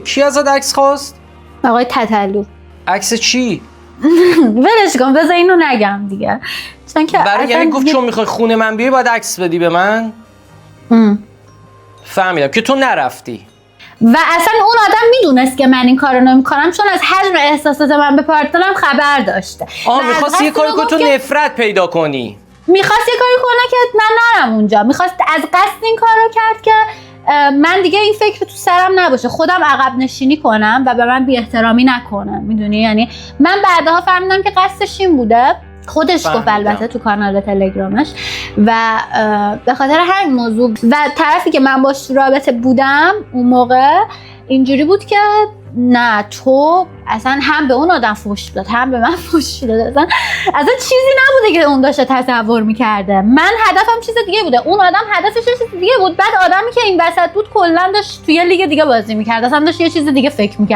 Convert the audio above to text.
کی ازت عکس خواست؟ آقای تتلو. عکس چی؟ ولش کن بذار اینو نگم دیگه، چون که برای یعنی گفت چون میخوای خونه من بیای باید عکس بدی به من؟ فهمیدم که تو نرفتی و اصلا اون آدم میدونست که من این کارو نمیکنم، چون از حجم احساسات من به پارتنرم خبر داشته. میخواست یه کاری کنه تو نفرت پیدا کنی. میخواست یه کاری کنه که من نرم اونجا، میخواست از قصد این کارو کرد که من دیگه این فکر تو سرم نباشه، خودم عقب نشینی کنم و به من بی احترامی نکنم، میدونی؟ یعنی من بعدها فهمیدم که قصدش این بوده، خودش گفت البته تو کانال تلگرامش، و به خاطر همین موضوع و طرفی که من باش رابطه بودم اون موقع اینجوری بود که نه تو اصلا هم به اون آدم فحش داد هم به من فحش داد، اصلا چیزی نبوده که اون داشته تصور میکرده. من هدفم چیز دیگه بوده، اون آدم هدفش چیز دیگه بود. بعد آدمی که این وسط بود کلا داشت توی لیگ دیگه بازی میکرد، اصلا داشت یه چیز دیگه فکر میکرد.